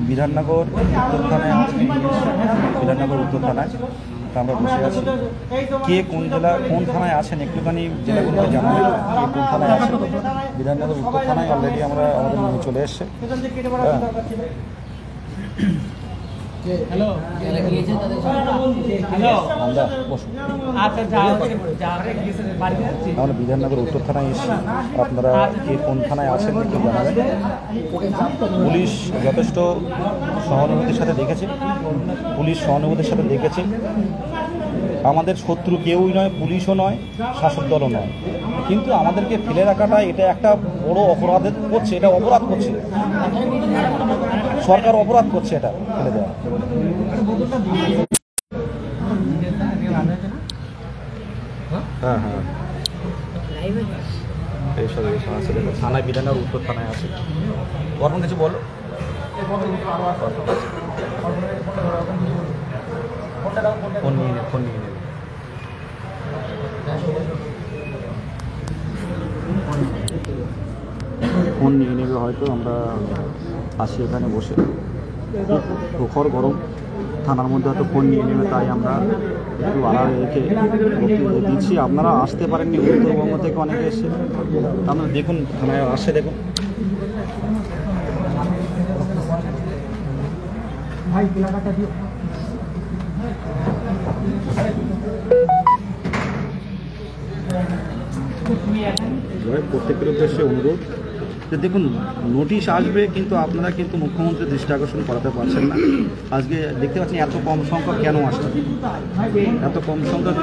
বিধাননগর উত্তর থানায় বিধাননগর উত্তর থানায় আমরা বসে আছি। কে কোন জেলা কোন থানায় আছেন একটুখানি জেলাগুলোকে জানাবেন। কে কোন থানায় আছেন? বিধাননগর উত্তর থানায় অলরেডি আমাদের নিয়ে চলে এসছে। হ্যালো আমরা বিধাননগর উত্তর থানায় এসেছি। আপনারা কে কোন থানায় আছেন একটু জানাবেন। পুলিশ যথেষ্ট সহানুভূতির সাথে দেখেছে, আমাদের শত্রু কেউই নয়, পুলিশও নয়, শাসক দলও নয়, কিন্তু আমাদেরকে ফেলে রাখাটা এটা একটা বড় অপরাধ করছে। এটা অপরাধ করছে, সরকার অপরাধ করছে এটা ফেলে দেওয়া। হ্যাঁ হ্যাঁ এইসব আছে, দেখো থানায় বিধাননগর উত্তর থানায় আছে। গরম কিছু বলো। ফোন নিয়ে নেবে হয়তো। আমরা আছি এখানে বসে, প্রখর গরম, থানার মধ্যে হয়তো ফোন নিয়ে নেবে, তাই আমরা একটু আড়ালে রেখে দিচ্ছি। আপনারা আসতে পারেননি, উত্তরবঙ্গ থেকে অনেকে এসে, আপনারা দেখুন থানায় আসে, দেখুন প্রত্যেকের উদ্দেশ্যে অনুরোধ যে দেখুন নোটিশ আসবে, কিন্তু আপনারা কিন্তু মুখ্যমন্ত্রীর দৃষ্টি আকর্ষণ করাতে পারছেন না। আজকে দেখতে পাচ্ছেন এত কম সংখ্যক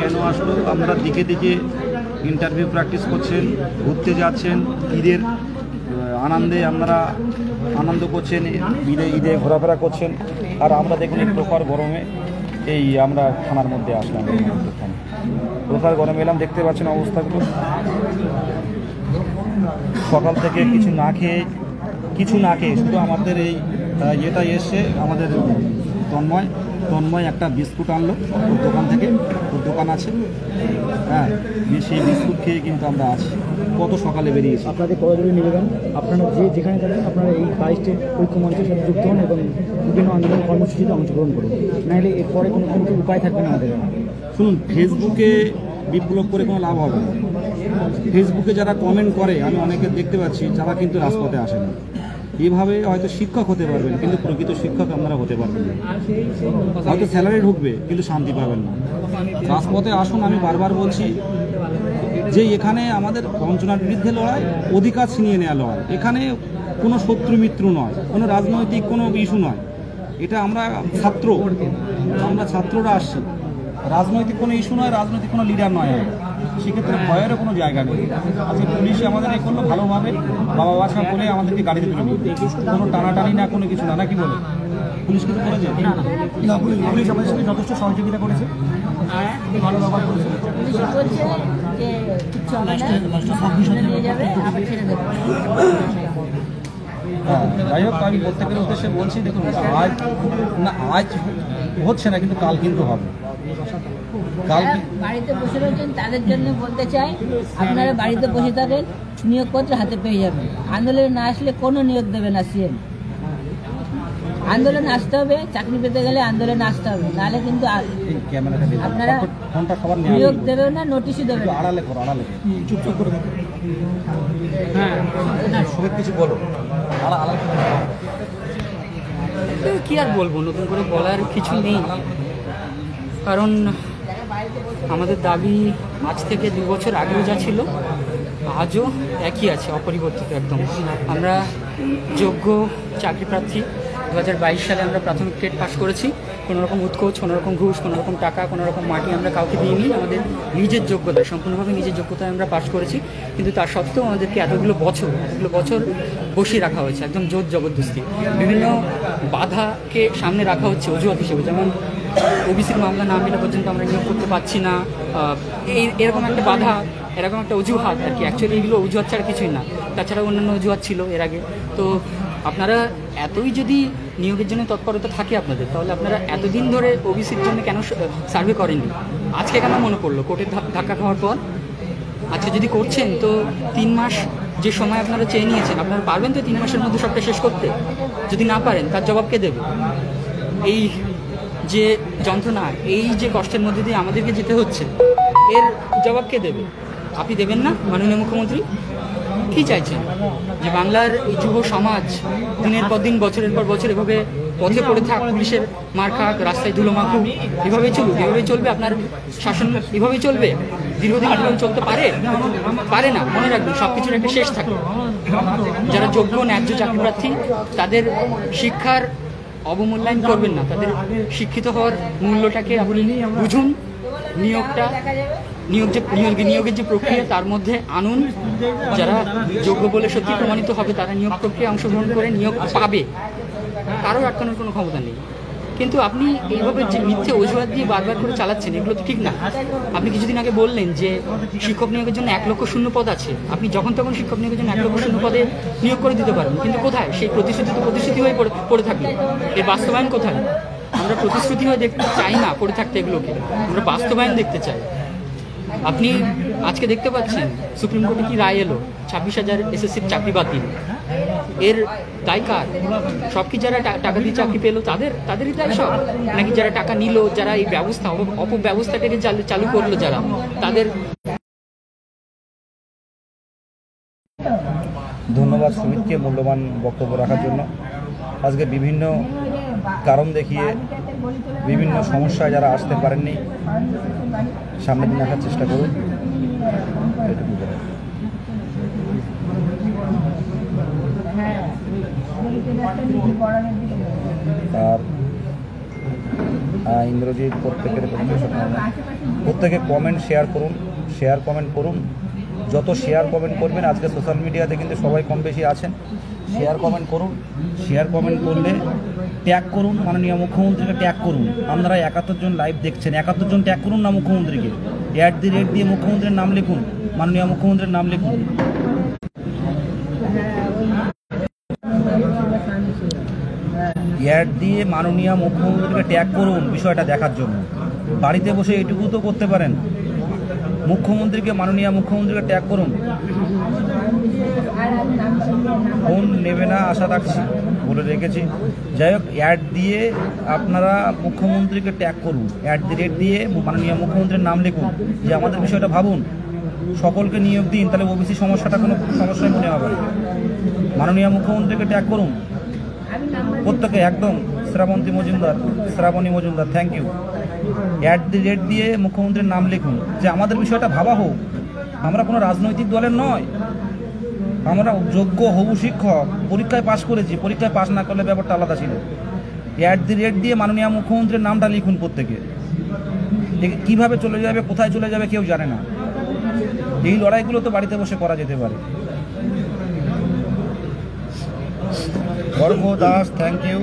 কেন আসলো, আপনারা দিকে দিকে ইন্টারভিউ প্র্যাকটিস করছেন, ঘুরতে যাচ্ছেন, ঈদের আনন্দে আপনারা আনন্দ করছেন, ঈদে ঘোরাফেরা করছেন, আর আমরা দেখুন এই প্রখর গরমে এই আমরা থানার মধ্যে আসলাম। প্রখর গরমে এলাম, দেখতে পাচ্ছেন অবস্থাগুলো। সকাল থেকে কিছু না খেয়ে শুধু আমাদের এই ইয়েটা এসে আমাদের তন্ময় একটা বিস্কুট আনলো ওর দোকান থেকে, ওর দোকান আছে, হ্যাঁ, সেই বিস্কুট খেয়ে কিন্তু আমরা আছি। কত সকালে বেরিয়েছি। আপনাদের করজোড়ে নিবেদন, আপনারা যেখানে যাবেন আপনারা এই 22 ঐক্য মঞ্চের সাথে যুক্ত হন এবং বিভিন্ন আন্দোলন কর্মসূচিতে অংশগ্রহণ করুন, নাহলে এরপরে কোনো উপায় থাকবে না আমাদের। শুনুন, ফেসবুকে বিপ্লব করে কোনো লাভ হবে না। ফেসবুকে যারা কমেন্ট করে আমি অনেকে দেখতে পাচ্ছি, যারা কিন্তু রাজপথে আসে না। এইভাবে হয়তো শিক্ষক হতে পারবেন, কিন্তু প্রকৃত শিক্ষক আপনারা হতে পারবেন না। হয়তো স্যালারি ঢুকবে, কিন্তু শান্তি পাবেন না। রাজপথে আসুন, আমি বারবার বলছি যে এখানে আমাদের বঞ্চনার বিরুদ্ধে লড়াই, অধিকার ছিনিয়ে নেওয়া লড়াই। এখানে কোনো শত্রু মিত্র নয়, কোনো রাজনৈতিক কোনো ইস্যু নয়। এটা আমরা ছাত্ররা আসছি, রাজনৈতিক কোনো ইস্যু নয়, রাজনৈতিক কোনো লিডার নয়। সেক্ষেত্রে ভয়েরও কোনো জায়গা নেই। আজকে পুলিশ আমাদের এই করলো ভালোভাবে, বাবা বাসা বলে আমাদেরকে গাড়িতে তুলে নিল, কোনো টানাটানি না, কোনো কিছু না, নাকি বলে পুলিশ কিছু করেছে না? পুলিশ আমাদের সাথে যথেষ্ট সহযোগিতা করেছে, ভালো ব্যবহার করেছে। হ্যাঁ, যাই হোক, আমি প্রত্যেকের উদ্দেশ্যে বলছি, দেখুন আজ হচ্ছে না, কিন্তু কাল কিন্তু হবে। বাড়িতে বসে রয়েছেন তাদের জন্য বলতে চাই, আপনারা বাড়িতে বসে থাকেন, নিয়োগপত্র হাতে পেয়ে যাবেন। আন্দোলনে না আসলে কোনো নিয়োগ দেবে না সিএম। আন্দোলন আসতে হবে, চাকরি পেতে গেলে আন্দোলনে আসতে হবে, নাহলে কিন্তু আপনারা নিয়োগ দেবে না, নোটিশই দেবে না। হ্যাঁ, কিছু বলো। কি আর বলবো, নতুন করে বলার কিছু নেই, কারণ আমাদের দাবি আজ থেকে 2 বছর আগেও যা ছিল আজও একই আছে, অপরিবর্তিত একদম। আমরা যোগ্য চাকরি প্রার্থী। 2022 সালে আমরা প্রাথমিক টেট পাস করেছি। কোনোরকম উৎকোচ, কোনোরকম ঘুষ, কোনোরকম টাকা, কোনোরকম মাটি আমরা কাউকে দিইনি। আমাদের নিজের যোগ্যতায়, সম্পূর্ণভাবে নিজের যোগ্যতায় আমরা পাস করেছি। কিন্তু তার সত্ত্বেও আমাদেরকে এতগুলো বছর বসিয়ে রাখা হয়েছে, একদম জোর জবরদস্তি। বিভিন্ন বাধাকে সামনে রাখা হচ্ছে অজুহাত হিসেবে, যেমন ওবিসির মামলা না মেলা পর্যন্ত আমরা নিয়োগ করতে পারছি না, এরকম একটা বাধা, এরকম একটা অজুহাত আর কি। অ্যাকচুয়ালি এগুলো অজুহাত ছাড়া কিছুই না, তাছাড়া অন্যান্য অজুহাত ছিল এর আগে। তো আপনারা এতই যদি নিয়োগের জন্য তৎপরতা থাকে আপনাদের, তাহলে আপনারা এতদিন ধরে ওবিসির জন্য কেন সার্ভে করেননি? আজকে কেন মনে পড়লো কোর্টের ধাক্কা খাওয়ার পর? আজকে যদি করছেন তো 3 মাস যে সময় আপনারা চেয়ে নিয়েছেন, আপনারা পারবেন তো 3 মাসের মধ্যে সবটা শেষ করতে? যদি না পারেন তার জবাব কে দেবে? এই যে যন্ত্রণা, এই যে কষ্টের মধ্যে দিয়ে আমাদেরকে যেতে হচ্ছে, এর জবাব কে দেবে? আপনি দেবেন না মাননীয় মুখ্যমন্ত্রী? কী চাইছেন? যে বাংলার এই যুব সমাজ দিনের পর দিন, বছরের পর বছর এভাবে পথে পড়ে থাক, পুলিশের মার খাক, রাস্তায় ধুলো মাখুক, এভাবেই চলুক? এভাবেই চলবে আপনার শাসন? এভাবেই চলবে? দীর্ঘদিন এভাবে চলতে পারে? পারে না। মনে রাখবেন, সব কিছুর একটা শেষ থাকে। যারা যোগ্য ন্যায্য চাকরি প্রার্থী, তাদের শিক্ষার অবমূল্যায়ন করবেন না, তাদের শিক্ষিত হওয়ার মূল্যটাকে আপনি বুঝুন। নিয়োগের যে প্রক্রিয়া, তার মধ্যে আনুন। যারা যোগ্য বলে সত্যি প্রমাণিত হবে, তারা নিয়োগ প্রক্রিয়ায় অংশগ্রহণ করে নিয়োগ পাবে, কারো আটকানোর কোনো ক্ষমতা নেই। কিন্তু আপনি এইভাবে যে মিথ্যে অজুহাত দিয়ে বারবার করে চালাচ্ছেন, এগুলো তো ঠিক না। আপনি কিছুদিন আগে বললেন যে শিক্ষক নিয়োগের জন্য 1 লক্ষ শূন্য পদ আছে, আপনি যখন তখন শিক্ষক নিয়োগের জন্য 1 লক্ষ শূন্য পদে নিয়োগ করে দিতে পারেন। কিন্তু কোথায় সেই প্রতিশ্রুতি? তো প্রতিশ্রুতি হয়ে পড়ে থাকবে, এর বাস্তবায়ন কোথায়? আমরা প্রতিশ্রুতি হয়ে দেখতে চাই না পড়ে থাকতে, এগুলোকে আমরা বাস্তবায়ন দেখতে চাই। আপনি আজকে দেখতে পাচ্ছেন সুপ্রিম কোর্টে কি রায় এলো, 26,000 এসএসসির চাকরি বাতিল। এর দায় কার? সব কি যারা টাকা দিয়ে চাকরি পেলো তাদেরই দায় সব? নাকি যারা টাকা নিল, যারা এই ব্যবস্থা অপব্যবস্থাটাকে চালু করলো, যারা তাদের? ধন্যবাদ সুমিতকে মূল্যবান বক্তব্য রাখার জন্য। আজকে বিভিন্ন কারণ দেখিয়ে বিভিন্ন সমস্যায় যারা আসতে পারেননি, সামনের দিন আসার চেষ্টা করুন। আর ইন্দ্রজিৎ প্রত্যেকে কমেন্ট শেয়ার করুন। যত শেয়ার কমেন্ট করবেন, আজকে সোশ্যাল মিডিয়াতে কিন্তু সবাই কম বেশি আছেন, শেয়ার কমেন্ট করলে ট্যাগ করুন, মাননীয় মুখ্যমন্ত্রীকে ট্যাগ করুন। আপনারা 71 জন লাইভ দেখছেন, 71 জন ট্যাগ করুন না মুখ্যমন্ত্রীকে, @ দিয়ে মুখ্যমন্ত্রীর নাম লিখুন, মাননীয় মুখ্যমন্ত্রীর নাম লিখুন। দিয়ে মাননীয় মুখ্যমন্ত্রীকে ট্যাগ করুন বিষয়টা দেখার জন্য। বাড়িতে বসে এটুকু তো করতে পারেন, মাননীয় মুখ্যমন্ত্রীকে ট্যাগ করুন। ফোন নেবে না আশা রাখছি, বলে রেখেছি। যাই হোক, দিয়ে আপনারা মুখ্যমন্ত্রীকে ট্যাগ করুন, @ দিয়ে মাননীয় মুখ্যমন্ত্রীর নাম লিখুন, যে আমাদের বিষয়টা ভাবুন, সকলকে নিয়োগ দিন, তাহলে ওবিসি সমস্যাটা কোনো সমস্যায় মনে হবে না। মাননীয় মুখ্যমন্ত্রীকে ট্যাগ করুন প্রত্যেকে, একদম। Shrabani Majumdar, thank you. @ দিয়ে মুখ্যমন্ত্রীর নাম লিখুন, যে আমাদের বিষয়টা ভাবা হোক। আমরা কোনো রাজনৈতিক দলের নয়, আমরা যোগ্য হবু শিক্ষক, পরীক্ষায় পাশ করেছি, পরীক্ষায় পাশ না করলে ব্যাপারটা আলাদা ছিল। @ দিয়ে মাননীয় মুখ্যমন্ত্রীর নামটা লিখুন প্রত্যেকে। কীভাবে চলে যাবে, কোথায় চলে যাবে কেউ জানে না। এই লড়াইগুলো তো বাড়িতে বসে করা যেতে পারে। অর্ঘ্য দাস, থ্যাংক ইউ।